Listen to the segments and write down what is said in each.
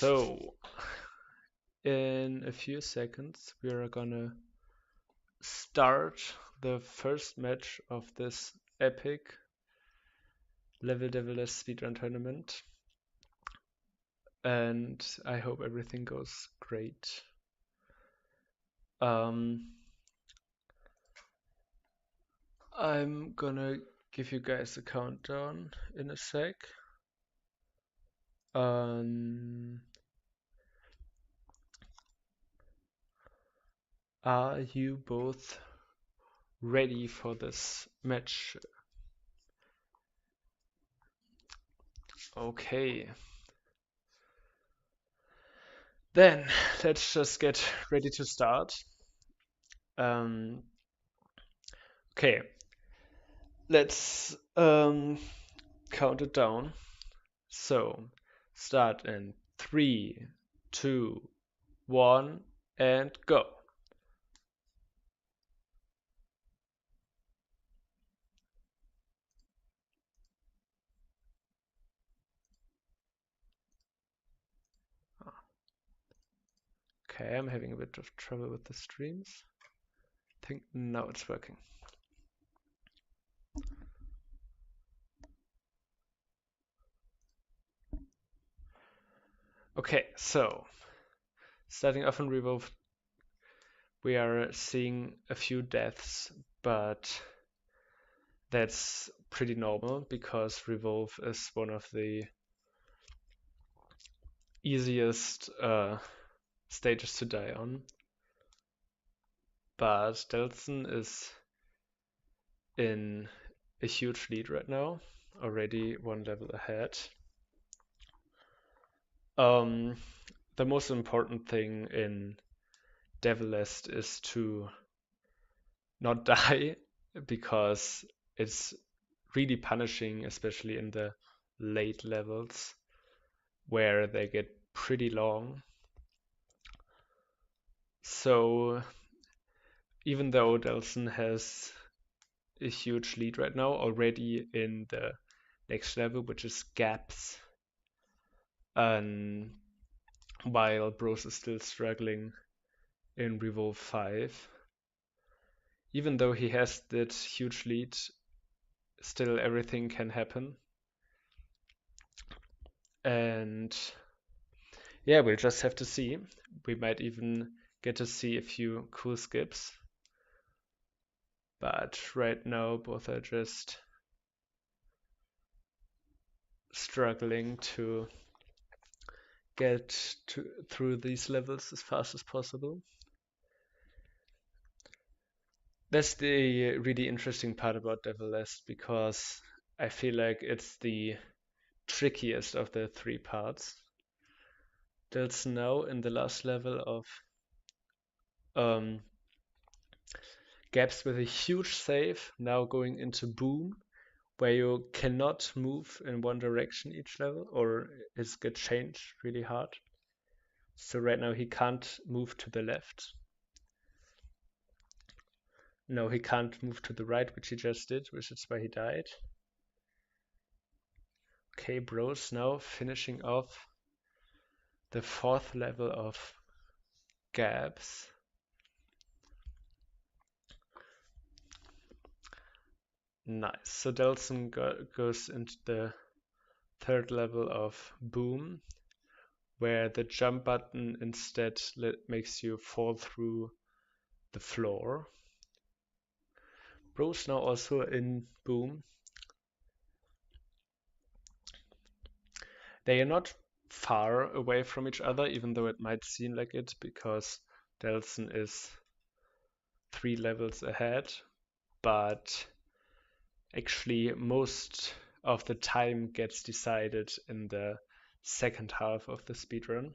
So, in a few seconds, we are gonna start the first match of this epic level Devilest speedrun tournament, and I hope everything goes great. I'm gonna give you guys a countdown in a sec. Are you both ready for this match? Okay. Then let's just get ready to start. Okay, let's count it down. So start in 3, 2, 1, and go. Okay, I'm having a bit of trouble with the streams. I think now it's working. Okay, so starting off in Revolve, we are seeing a few deaths, but that's pretty normal because Revolve is one of the easiest stages to die on. But Delzen is in a huge lead right now, already one level ahead. The most important thing in Devilest is to not die because it's really punishing, especially in the late levels where they get pretty long. So even though Delzen has a huge lead right now already in the next level, which is gaps, while Bros is still struggling in Revolve 5. Even though he has that huge lead, still everything can happen. And yeah, we'll just have to see. We might even get to see a few cool skips. But right now, both are just struggling to get through these levels as fast as possible. That's the really interesting part about Devilest because I feel like it's the trickiest of the three parts. There's now in the last level of gaps with a huge save, now going into boom, where you cannot move in one direction each level, or it's get changed really hard. So right now he can't move to the left. No, he can't move to the right, which he just did, which is why he died. Okay, Bros now finishing off the fourth level of gaps. Nice. So Delzen goes into the third level of boom, where the jump button instead makes you fall through the floor. Bro's now also in boom. They are not far away from each other, even though it might seem like it, because Delzen is 3 levels ahead, but actually most of the time gets decided in the second half of the speedrun.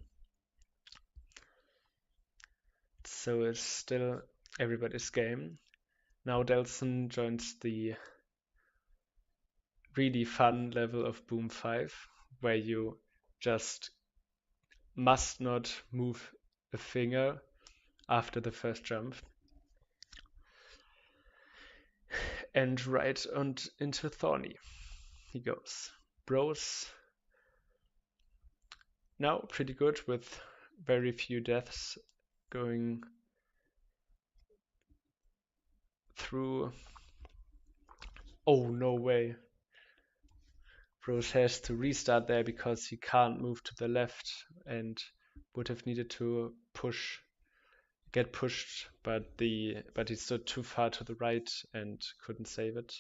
So it's still everybody's game. Now Delzen joins the really fun level of Boom 5, where you just must not move a finger after the first jump. And right into Thorny he goes. Bros now pretty good with very few deaths going through. Oh, no way. Rose has to restart there because he can't move to the left and would have needed to get pushed, but he stood too far to the right and couldn't save it.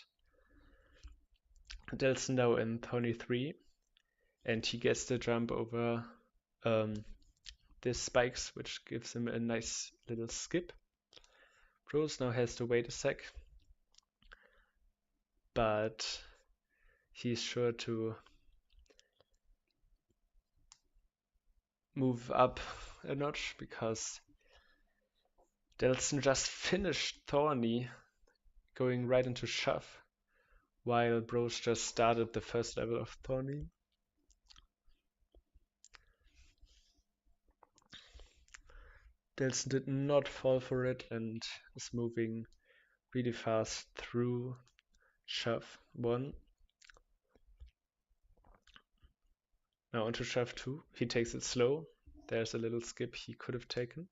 Delzen now in 23, and he gets the jump over these spikes, which gives him a nice little skip. Rose now has to wait a sec, but he's sure to move up a notch because Delzen just finished Thorny going right into Shove, while Bros just started the first level of Thorny. Delzen did not fall for it and is moving really fast through Shove 1. Now onto Shove 2. He takes it slow. There's a little skip he could have taken.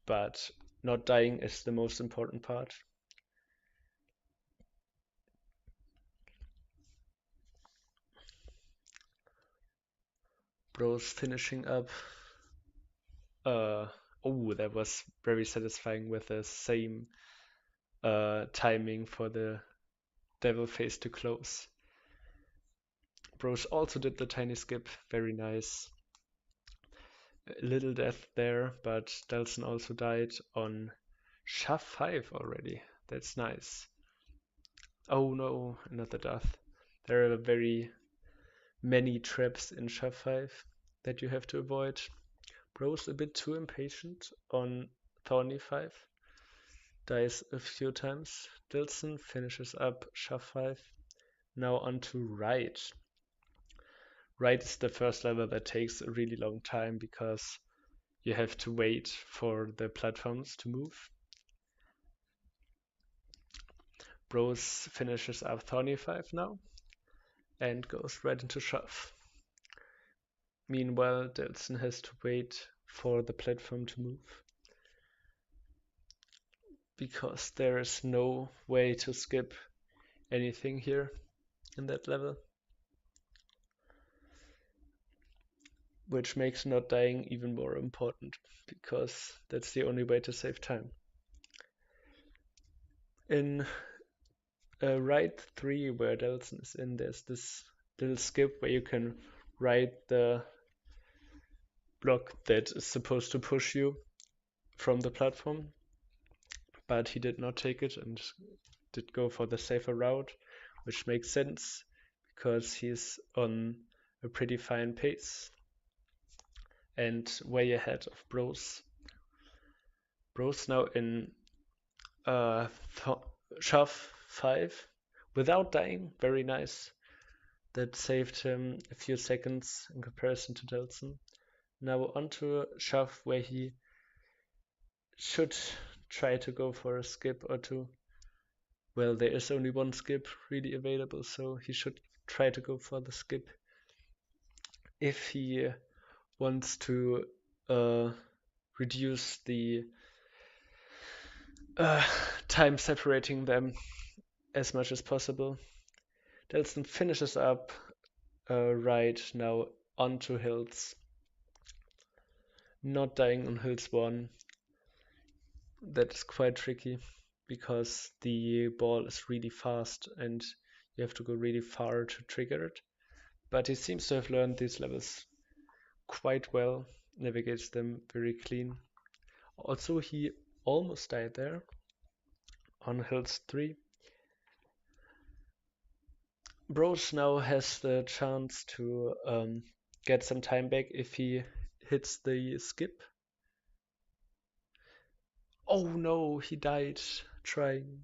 But not dying is the most important part. Bros finishing up. Oh, that was very satisfying with the same timing for the devil face to close. Bros also did the tiny skip, very nice. A little death there, but Delzen also died on Shove 5 already. That's nice. Oh no, another death. There are very many traps in Shove 5 that you have to avoid. Bros a bit too impatient on Thorny 5. Dies a few times. Delzen finishes up Shove 5. Now on to Right. Right is the first level that takes a really long time because you have to wait for the platforms to move. Bros finishes up Thorny 5 now and goes right into Shove. Meanwhile, Delzen has to wait for the platform to move because there is no way to skip anything here in that level, which makes not dying even more important because that's the only way to save time. In Right 3, where Delzen is in, there's this little skip where you can ride the block that is supposed to push you from the platform, but he did not take it and did go for the safer route, which makes sense because he's on a pretty fine pace and way ahead of Bros. Bros now in Shove 5 without dying, very nice. That saved him a few seconds in comparison to Delzen. Now onto Shove where he should try to go for a skip or two. Well, there is only one skip really available, so he should try to go for the skip if he wants to reduce the time separating them as much as possible. Delzen finishes up right now onto hills. Not dying on hills 1. That is quite tricky because the ball is really fast and you have to go really far to trigger it. But he seems to have learned these levels quite well, navigates them very clean. Also, he almost died there on hills 3. Bros now has the chance to get some time back if he hits the skip. Oh no, he died trying.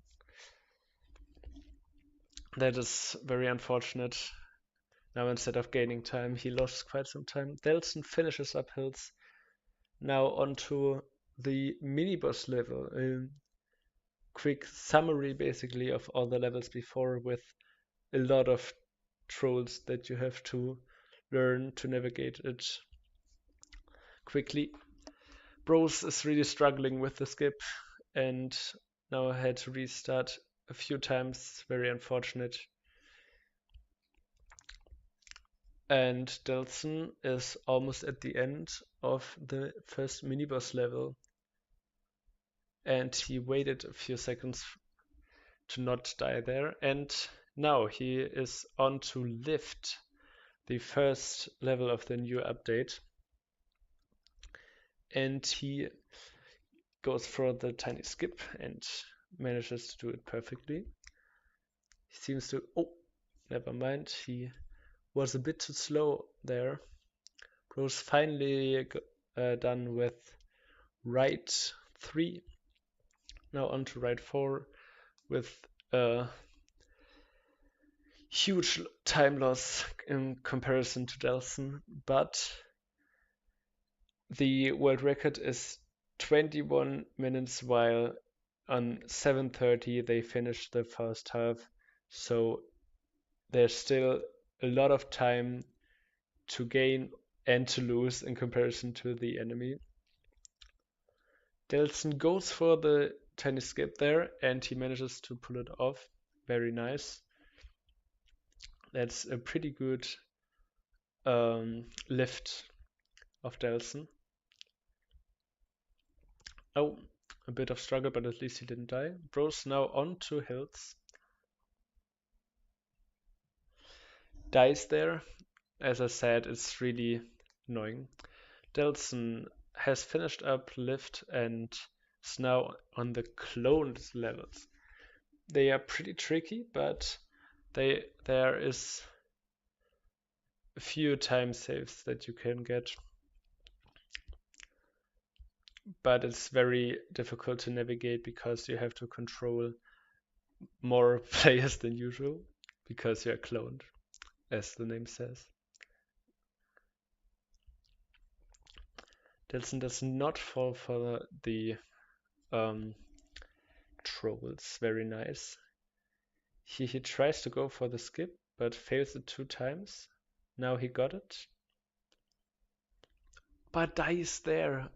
That is very unfortunate. Now instead of gaining time, he lost quite some time. Delzen finishes up hills. Now onto the mini-boss level. A quick summary basically of all the levels before with a lot of trolls that you have to learn to navigate it quickly. Bros is really struggling with the skip and now I had to restart a few times, very unfortunate. And Delzen is almost at the end of the first mini-boss level. And he waited a few seconds to not die there. And now he is on to lift the first level of the new update. And he goes for the tiny skip and manages to do it perfectly. He seems to... Oh, never mind. He was a bit too slow there. Bro's finally done with right 3. Now on to right 4 with a huge time loss in comparison to Delzen, but the world record is 21 minutes while on 7:30 they finished the first half, so there's still a lot of time to gain and to lose in comparison to the enemy. Delzen goes for the tiny skip there and he manages to pull it off. Very nice. That's a pretty good lift of Delzen. Oh, a bit of struggle, but at least he didn't die. Bro's now on to hills. Dies there. As I said, it's really annoying. Delzen has finished up lift and is now on the cloned levels. They are pretty tricky, but there is a few time saves that you can get. But it's very difficult to navigate because you have to control more players than usual because you're cloned, as the name says. Delzen does not fall for the trolls. Very nice. He tries to go for the skip, but fails it 2 times. Now he got it. But dies there.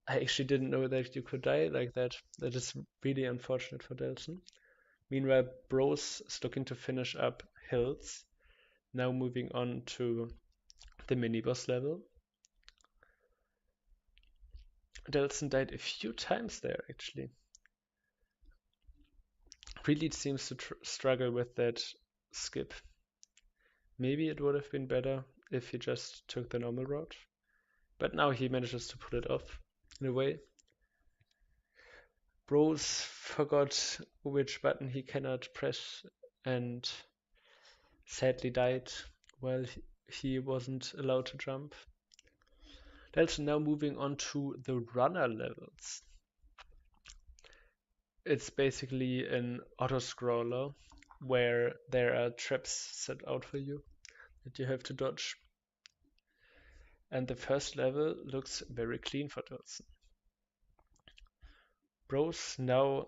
I actually didn't know that you could die like that. That is really unfortunate for Delzen. Meanwhile, Bros is looking to finish up hills. Now moving on to the mini-boss level. Delzen died a few times there, actually. Really seems to struggle with that skip. Maybe it would have been better if he just took the normal route. But now he manages to pull it off in a way. Bros forgot which button he cannot press and sadly died while he wasn't allowed to jump. Delzen now moving on to the runner levels. It's basically an auto-scroller where there are traps set out for you that you have to dodge. And the first level looks very clean for Delzen. Bros now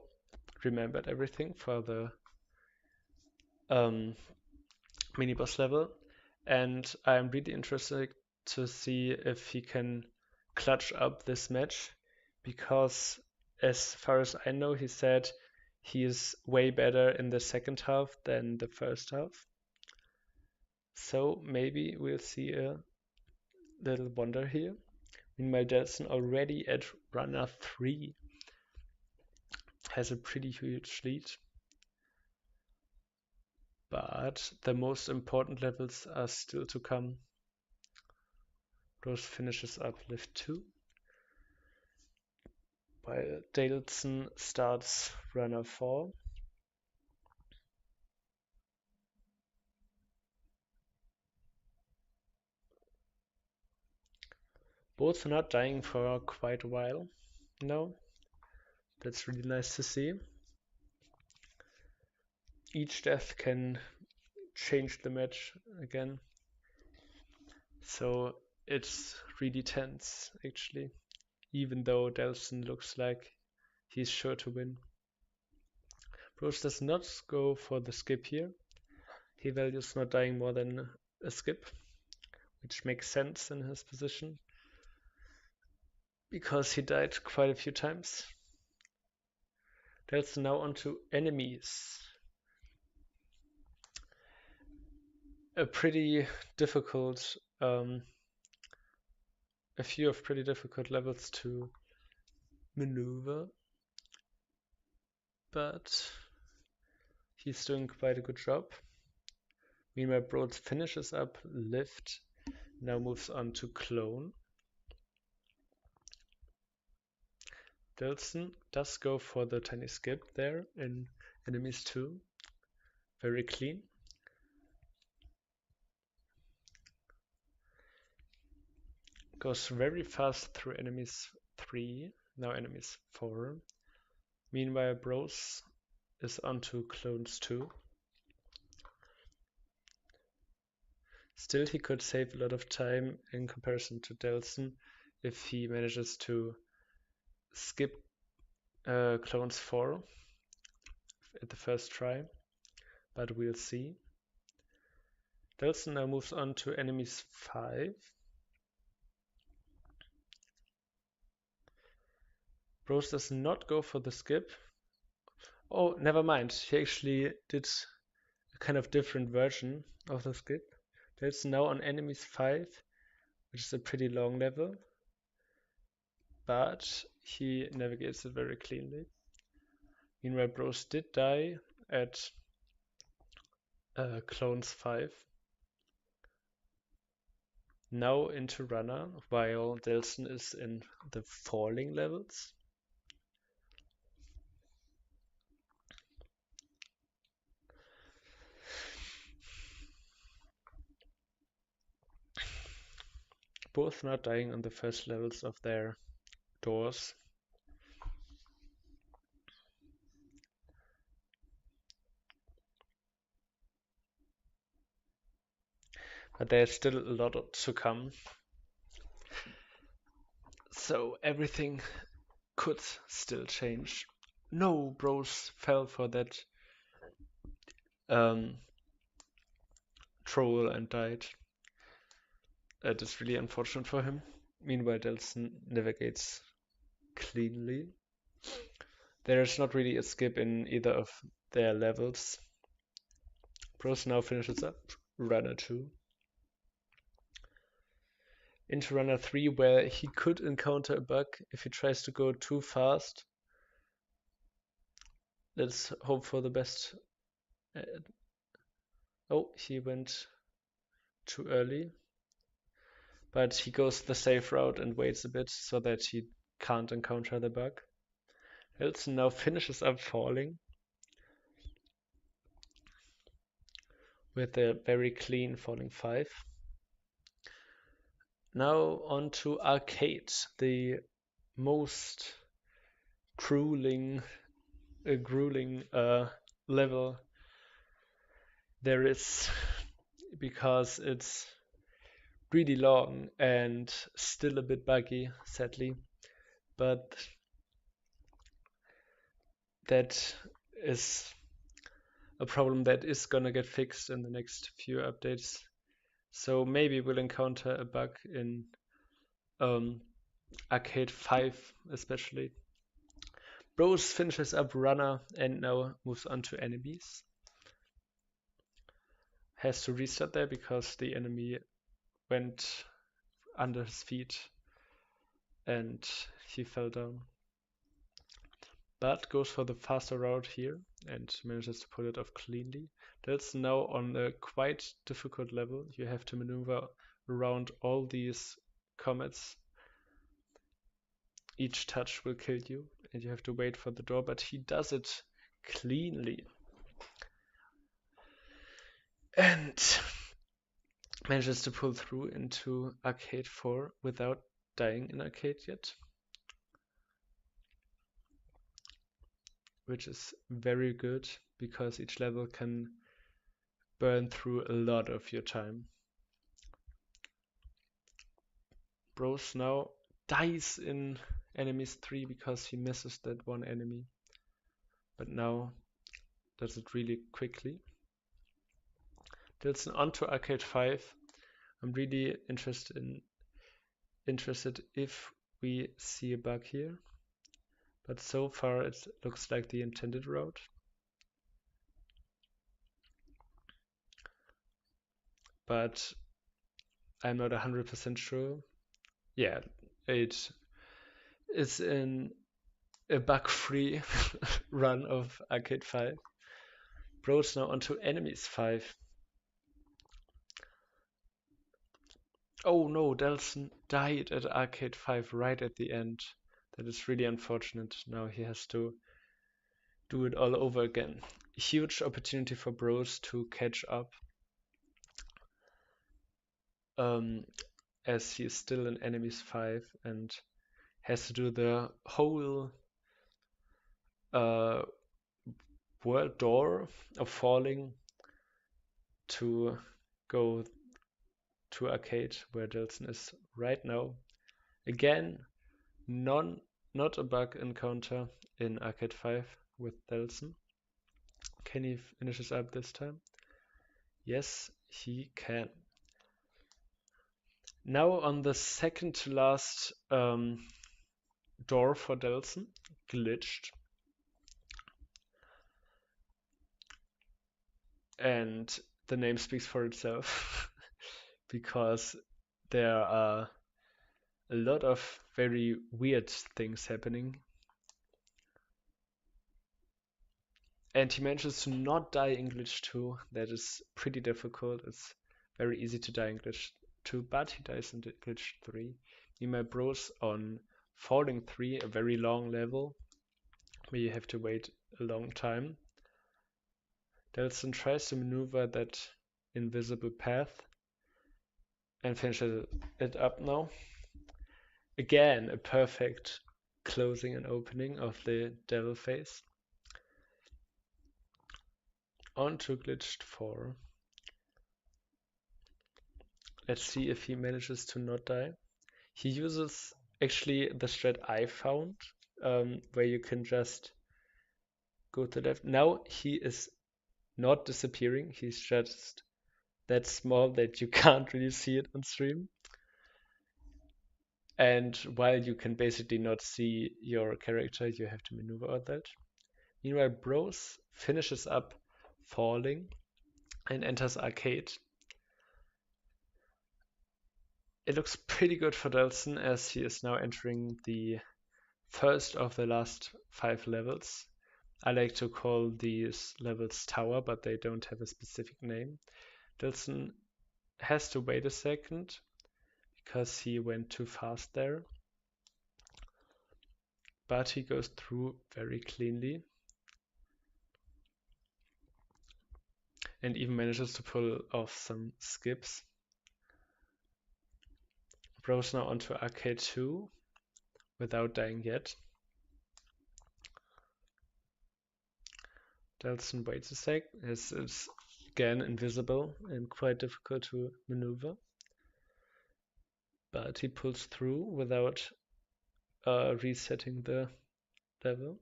remembered everything for the mini-boss level, and I'm really interested to see if he can clutch up this match, because as far as I know, he said he is way better in the second half than the first half. So maybe we'll see a little wonder here. Meanwhile, Delzen already at runner 3 has a pretty huge lead. But the most important levels are still to come. Rose finishes up lift 2, while Delzen starts runner 4. Both are not dying for quite a while now. That's really nice to see. Each death can change the match again. So it's really tense, actually, even though Delzen looks like he's sure to win. Bruce does not go for the skip here. He values not dying more than a skip. which makes sense in his position because he died quite a few times. Delzen now onto enemies. A pretty difficult, a few of pretty difficult levels to maneuver, but he's doing quite a good job. Meanwhile, Broad finishes up Lift, now moves on to Clone. Delzen does go for the tiny skip there in enemies 2. Very clean. Goes very fast through enemies 3, now enemies 4. Meanwhile, Bros is onto clones 2. Still, he could save a lot of time in comparison to Delzen if he manages to skip clones 4 at the first try, but we'll see. Delzen now moves on to enemies 5. Bros does not go for the skip. Oh, never mind. He actually did a kind of different version of the skip. Delzen now on enemies 5, which is a pretty long level, but he navigates it very cleanly. Meanwhile, Bros did die at clones 5. Now into runner, while Delzen is in the falling levels. Both not dying on the first levels of their doors. But there's still a lot to come. So everything could still change. No, Bros fell for that troll and died. That is really unfortunate for him. Meanwhile, Delzen navigates cleanly. There's not really a skip in either of their levels. Bros now finishes up runner 2. Into runner 3, where he could encounter a bug if he tries to go too fast. Let's hope for the best. Oh, he went too early. But he goes the safe route and waits a bit so that he can't encounter the bug. Delzen now finishes up falling with a very clean falling 5. Now on to Arcade, the most grueling level there is, because it's really long and still a bit buggy, sadly, but that is a problem that is gonna get fixed in the next few updates. So maybe we'll encounter a bug in Arcade 5 especially. Bros finishes up runner and now moves on to enemies. Has to restart there because the enemy went under his feet and he fell down. But goes for the faster route here and manages to pull it off cleanly. That's now on a quite difficult level. You have to maneuver around all these comets. Each touch will kill you and you have to wait for the door, but he does it cleanly. And manages to pull through into Arcade 4 without dying in Arcade yet. Which is very good because each level can burn through a lot of your time. Bros now dies in enemies 3 because he misses that one enemy, but now does it really quickly. Delzen onto Arcade 5, I'm really interested if we see a bug here, but so far it looks like the intended route. But I'm not 100% sure. Yeah, it is in a bug-free run of Arcade 5. Bro's now onto Enemies 5. Oh no, Delzen died at Arcade 5 right at the end. That is really unfortunate. Now he has to do it all over again. Huge opportunity for Bros to catch up. As he is still in Enemies 5 and has to do the whole world door of falling to go to Arcade, where Delzen is right now. Again, not a bug encounter in Arcade 5 with Delzen. Can he finish this up this time? Yes, he can. Now on the second to last door for Delzen, glitched. And the name speaks for itself because there are a lot of very weird things happening. And he manages to not die in Glitch 2. That is pretty difficult. It's very easy to die in Glitch 2, but he dies in Glitch 3. Meanwhile, Bros on Falling 3, a very long level where you have to wait a long time. Delzen tries to maneuver that invisible path and finishes it up now. Again, a perfect closing and opening of the devil face. On to glitched 4. Let's see if he manages to not die. He uses actually the strat I found, where you can just go to the left. Now he is not disappearing. He's just that small that you can't really see it on stream. And while you can basically not see your character, you have to maneuver all that. Meanwhile, Bros finishes up falling and enters Arcade. It looks pretty good for Delzen as he is now entering the first of the last 5 levels. I like to call these levels Tower, but they don't have a specific name. Delzen has to wait a second because he went too fast there. But he goes through very cleanly. And even manages to pull off some skips. Bros now onto Arcade 2 without dying yet. Delzen waits a sec, as it's again invisible and quite difficult to maneuver. But he pulls through without resetting the level.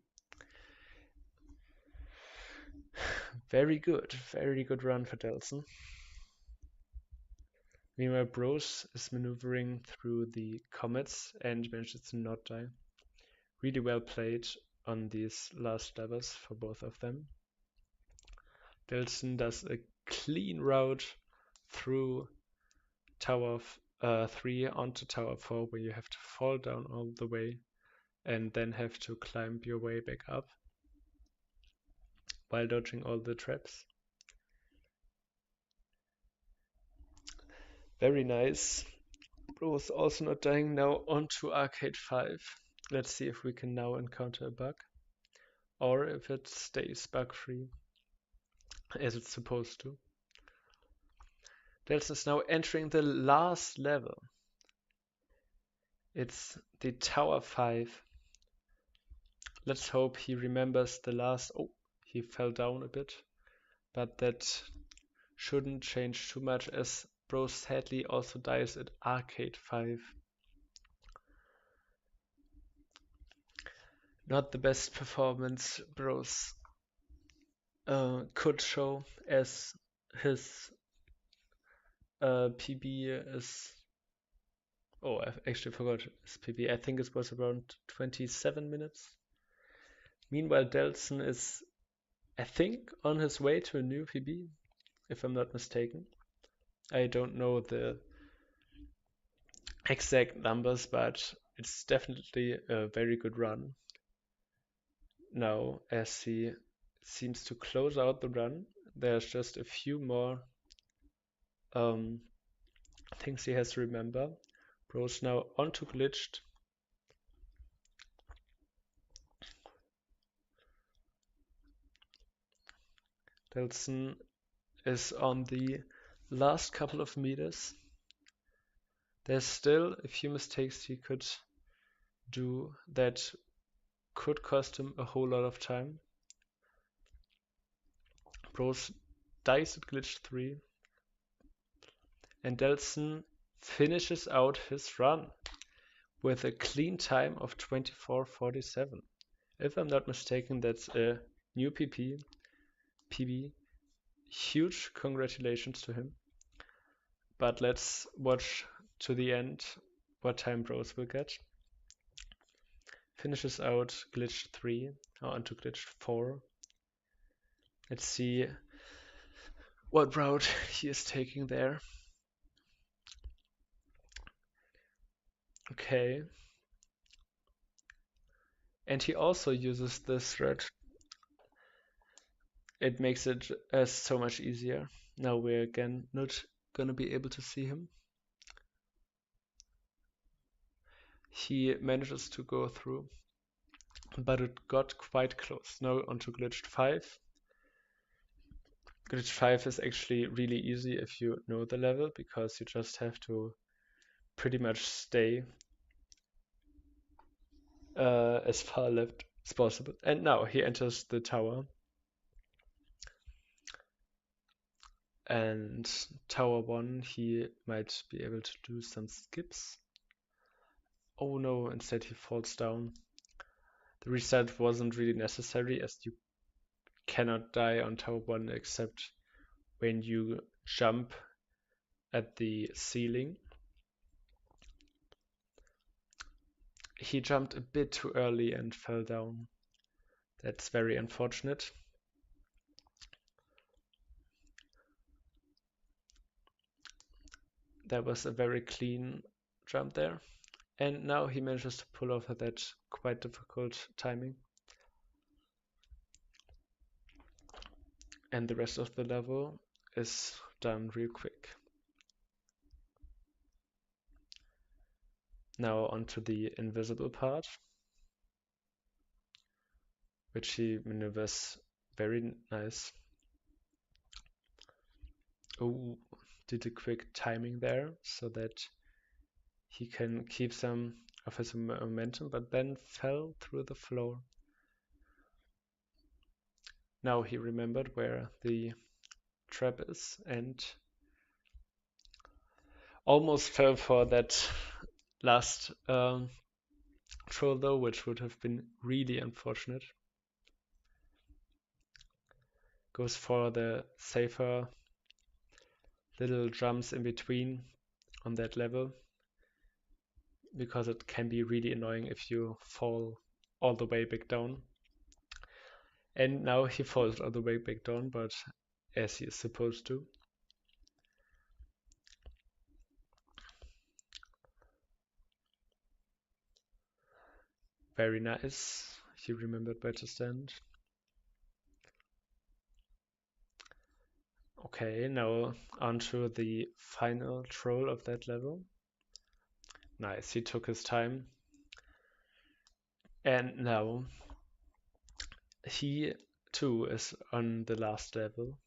Very good run for Delzen. Meanwhile, Bros is maneuvering through the comets and manages to not die. Really well played on these last levels for both of them. Delzen does a clean route through Tower 3 onto Tower 4, where you have to fall down all the way and then have to climb your way back up while dodging all the traps. Very nice. Bros also not dying. Now onto Arcade 5. Let's see if we can now encounter a bug or if it stays bug free as it's supposed to. Delzen is now entering the last level. It's the Tower 5. Let's hope he remembers the last. Oh, he fell down a bit, but that shouldn't change too much as Bros sadly also dies at Arcade 5. Not the best performance Bros could show, as his PB is. Oh, I actually forgot his PB. I think it was around 27 minutes. Meanwhile, Delzen is, I think, on his way to a new PB, if I'm not mistaken. I don't know the exact numbers, but it's definitely a very good run. Now, as he seems to close out the run, there's just a few more things he has to remember. Bro's now onto glitched. Delzen is on the last couple of meters. There's still a few mistakes he could do that could cost him a whole lot of time. Bros dies at glitch 3. And Delzen finishes out his run with a clean time of 24:47. If I'm not mistaken, that's a new PB. Huge congratulations to him. But let's watch to the end what time Bros will get. Finishes out glitch 3, onto glitch 4. Let's see what route he is taking there. Okay. And he also uses this thread. It makes it so much easier. Now we're again not gonna be able to see him. He manages to go through, but it got quite close. Now onto glitched 5. Glitch 5 is actually really easy if you know the level, because you just have to pretty much stay as far left as possible. And now he enters the tower. And tower 1, he might be able to do some skips. Oh no, instead he falls down. The reset wasn't really necessary, as you cannot die on tower 1 except when you jump at the ceiling. He jumped a bit too early and fell down. That's very unfortunate. That was a very clean jump there. And now he manages to pull off that quite difficult timing. And the rest of the level is done real quick. Now onto the invisible part, which he maneuvers very nice. Oh, did a quick timing there so that he can keep some of his momentum, but then fell through the floor. Now he remembered where the trap is and almost fell for that last throw though, which would have been really unfortunate. Goes for the safer little jumps in between on that level, because it can be really annoying if you fall all the way back down. And now he falls all the way back down, but as he is supposed to. Very nice. He remembered where to stand. Okay, now onto the final troll of that level. Nice, he took his time. And now he too is on the last level.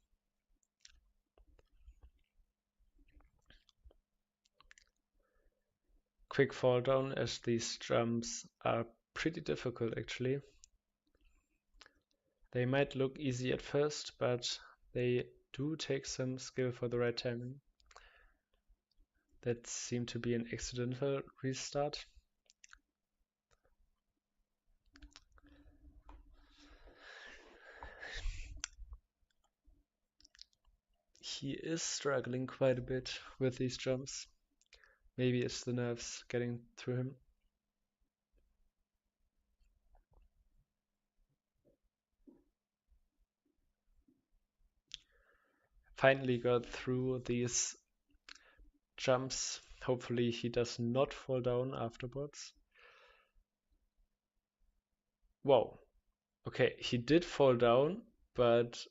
Quick fall down, as these jumps are pretty difficult actually. They might look easy at first, but they do take some skill for the right timing. That seemed to be an accidental restart. He is struggling quite a bit with these jumps. Maybe it's the nerves getting through him. Finally got through these jumps. Hopefully he does not fall down afterwards. Wow. Okay, he did fall down, but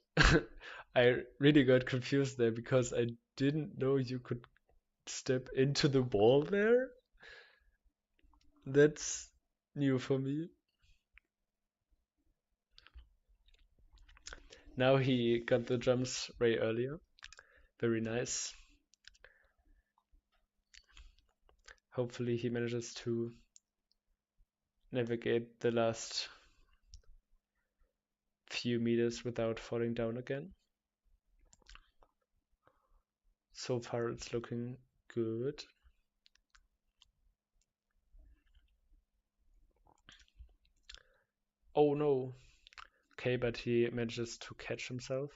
I really got confused there because I didn't know you could step into the wall there. That's new for me. Now he got the jumps way earlier. Very nice. Hopefully he manages to navigate the last few meters without falling down again. So far it's looking good. Oh no. Okay, but he manages to catch himself.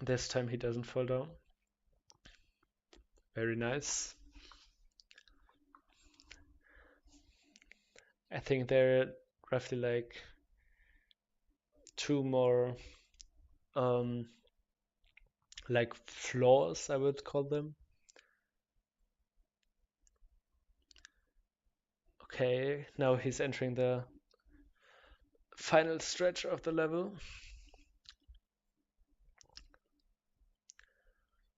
This time he doesn't fall down. Very nice. I think there are roughly like two more like floors, I would call them. Okay, now he's entering the final stretch of the level.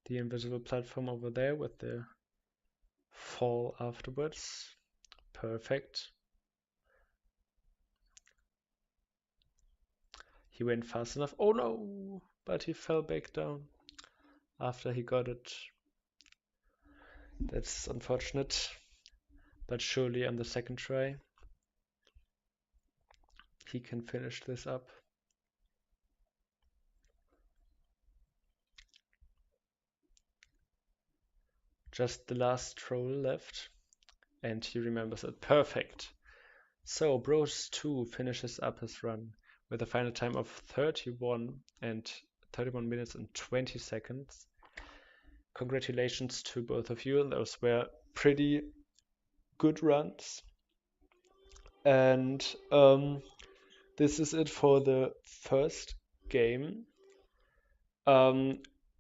The invisible platform over there with the fall afterwards. Perfect. He went fast enough. Oh no! But he fell back down after he got it. That's unfortunate. But surely on the second try, he can finish this up. Just the last troll left, and he remembers it. Perfect. So Bros2 finishes up his run with a final time of 31 minutes and 20 seconds. Congratulations to both of you. Those were pretty good runs. And this is it for the first game.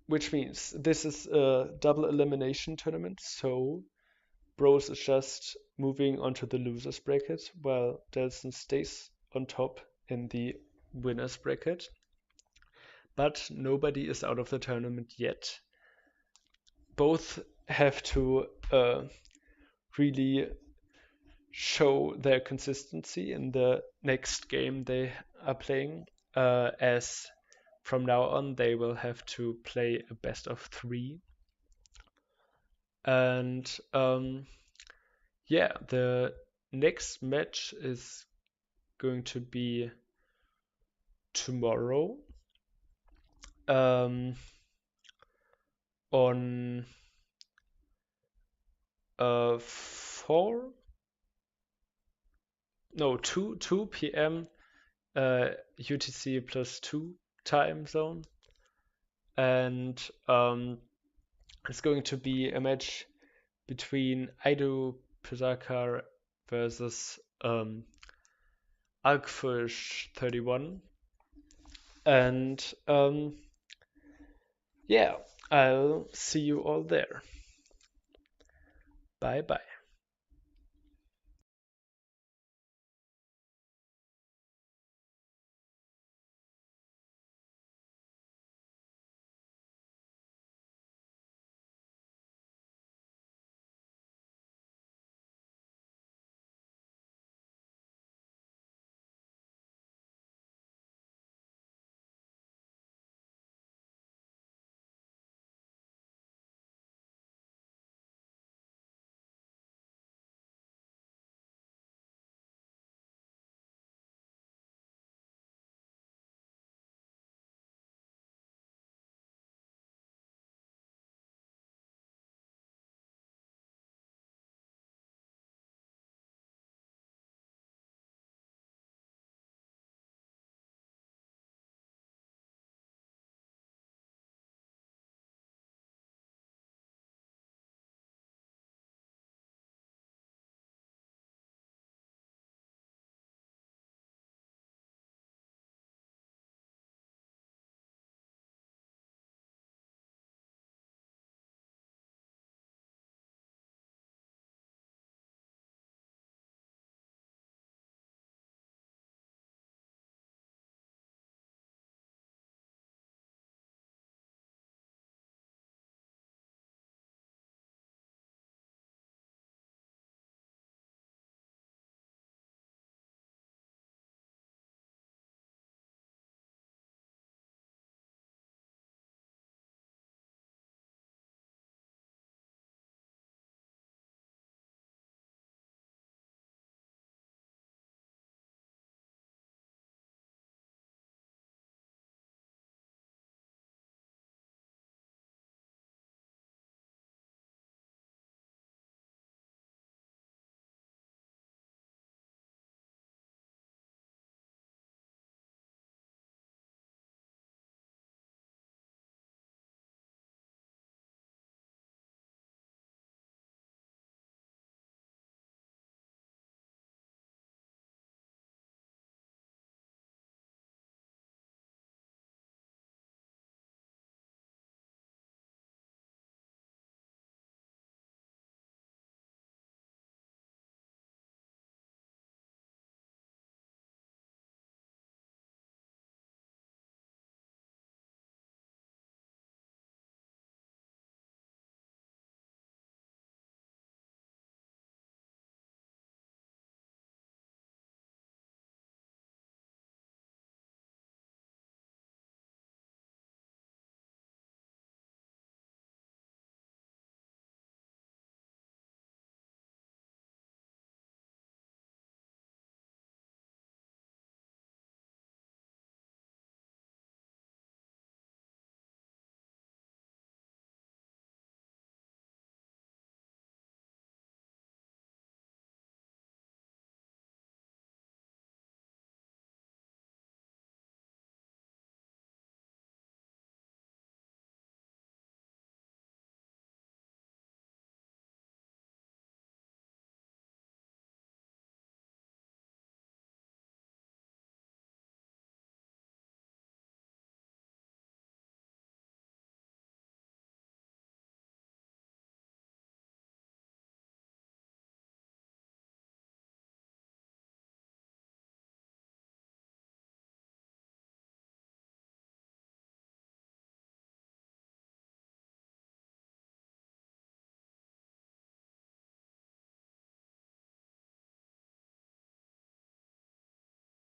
Which means this is a double elimination tournament, so Bros is just moving onto the losers bracket while Delzen stays on top in the winners bracket. But nobody is out of the tournament yet. Both have to really show their consistency in the next game they are playing, as from now on they will have to play a best of 3. And yeah, the next match is going to be tomorrow on 2 p.m. UTC +2 time zone, and it's going to be a match between Aido Pusakar versus Alkfish 31, and yeah, I'll see you all there. Bye bye.